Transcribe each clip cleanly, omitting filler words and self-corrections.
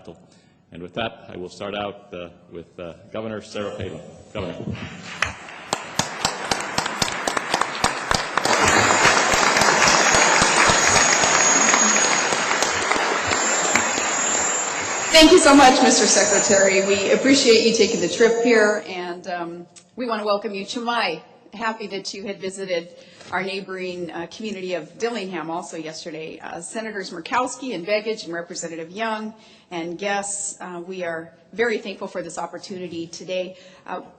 capital. And with that, I will start out with Governor Sarah Palin. Governor. Thank you so much, Mr. Secretary. We appreciate you taking the trip here, and we want to welcome you. Chumai, happy that you had visited our neighboring community of Dillingham also yesterday. Senators Murkowski and Begich and Representative Young and guests, we are very thankful for this opportunity today.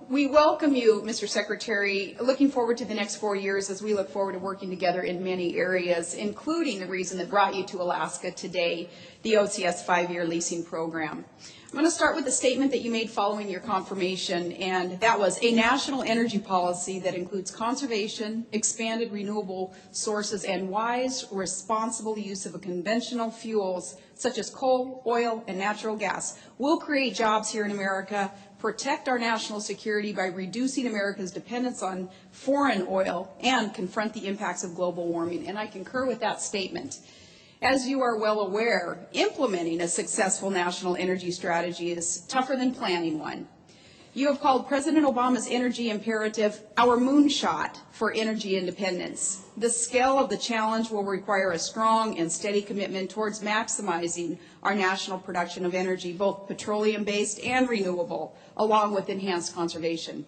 We welcome you, Mr. Secretary, looking forward to the next 4 years as we look forward to working together in many areas, including the reason that brought you to Alaska today, the OCS 5-year leasing program. I'm going to start with the statement that you made following your confirmation, and that was a national energy policy that includes conservation, expanded renewable sources, and wise, responsible use of conventional fuels such as coal, oil, and natural gas will create jobs here in America, protect our national security by reducing America's dependence on foreign oil, and confront the impacts of global warming. And I concur with that statement. As you are well aware, implementing a successful national energy strategy is tougher than planning one. You have called President Obama's energy imperative our moonshot for energy independence. The scale of the challenge will require a strong and steady commitment towards maximizing our national production of energy, both petroleum-based and renewable, along with enhanced conservation.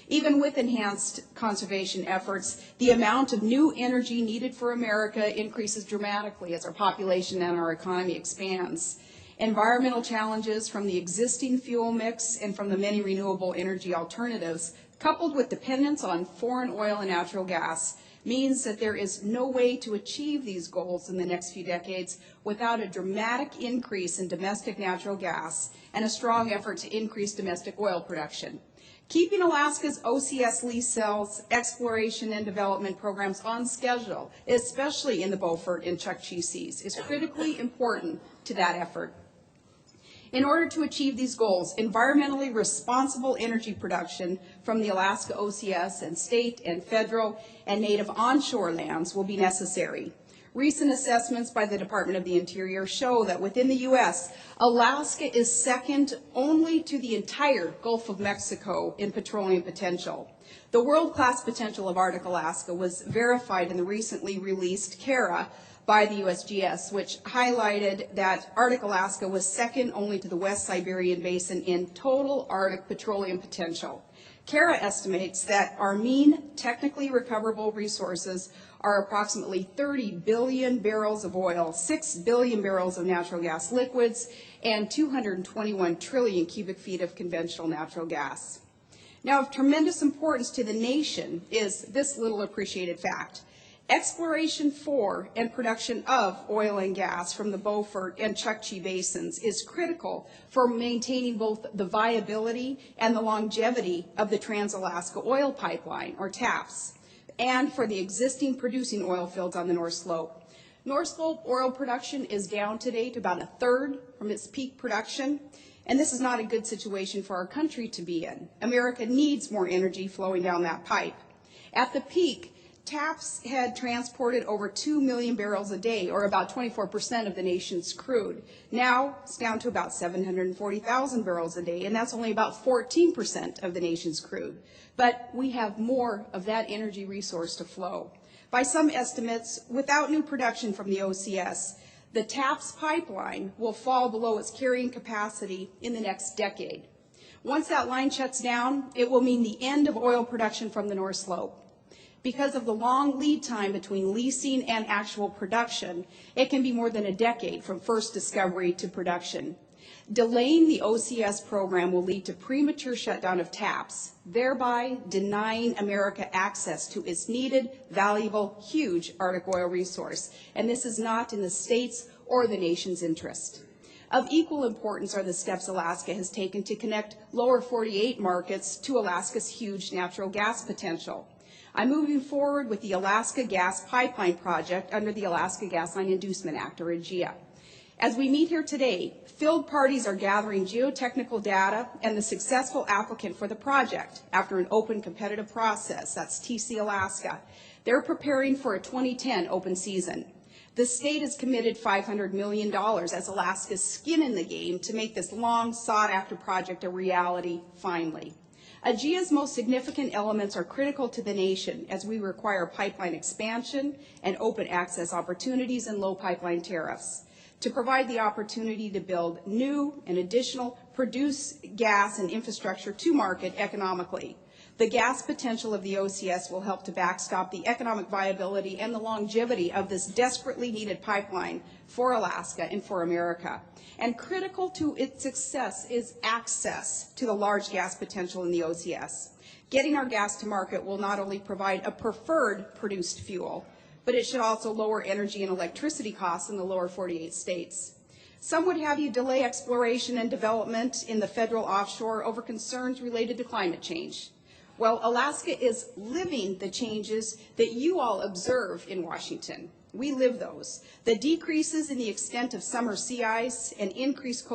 Even with enhanced conservation efforts, the amount of new energy needed for America increases dramatically as our population and our economy expands. Environmental challenges from the existing fuel mix and from the many renewable energy alternatives, coupled with dependence on foreign oil and natural gas, means that there is no way to achieve these goals in the next few decades without a dramatic increase in domestic natural gas and a strong effort to increase domestic oil production. Keeping Alaska's OCS lease sales, exploration and development programs on schedule, especially in the Beaufort and Chukchi Seas, is critically important to that effort. In order to achieve these goals, environmentally responsible energy production from the Alaska OCS and state and federal and native onshore lands will be necessary. Recent assessments by the Department of the Interior show that within the U.S., Alaska is second only to the entire Gulf of Mexico in petroleum potential. The world-class potential of Arctic Alaska was verified in the recently released CARA by the USGS, which highlighted that Arctic Alaska was second only to the West Siberian Basin in total Arctic petroleum potential. CARA estimates that our mean technically recoverable resources are approximately 30 billion barrels of oil, 6 billion barrels of natural gas liquids, and 221 trillion cubic feet of conventional natural gas. Now, of tremendous importance to the nation is this little appreciated fact. Exploration for and production of oil and gas from the Beaufort and Chukchi basins is critical for maintaining both the viability and the longevity of the Trans-Alaska Oil Pipeline, or TAPS, and for the existing producing oil fields on the North Slope. North Slope oil production is down today to about a third from its peak production, and this is not a good situation for our country to be in. America needs more energy flowing down that pipe. At the peak, TAPS had transported over 2 million barrels a day, or about 24% of the nation's crude. Now it's down to about 740,000 barrels a day, and that's only about 14% of the nation's crude. But we have more of that energy resource to flow. By some estimates, without new production from the OCS, the TAPS pipeline will fall below its carrying capacity in the next decade. Once that line shuts down, it will mean the end of oil production from the North Slope. Because of the long lead time between leasing and actual production, it can be more than a decade from first discovery to production. Delaying the OCS program will lead to premature shutdown of TAPS, thereby denying America access to its needed, valuable, huge Arctic oil resource. And this is not in the state's or the nation's interest. Of equal importance are the steps Alaska has taken to connect lower 48 markets to Alaska's huge natural gas potential. I'm moving forward with the Alaska Gas Pipeline Project under the Alaska Gas Line Inducement Act, or AGIA. As we meet here today, field parties are gathering geotechnical data and the successful applicant for the project after an open competitive process. That's TC Alaska. They're preparing for a 2010 open season. The state has committed $500 million as Alaska's skin in the game to make this long sought-after project a reality finally. AGEA's most significant elements are critical to the nation as we require pipeline expansion and open access opportunities and low pipeline tariffs to provide the opportunity to build new and additional produced gas and infrastructure to market economically. The gas potential of the OCS will help to backstop the economic viability and the longevity of this desperately needed pipeline for Alaska and for America. And critical to its success is access to the large gas potential in the OCS. Getting our gas to market will not only provide a preferred produced fuel, but it should also lower energy and electricity costs in the lower 48 states. Some would have you delay exploration and development in the federal offshore over concerns related to climate change. Well, Alaska is living the changes that you all observe in Washington. We live those. The decreases in the extent of summer sea ice and increased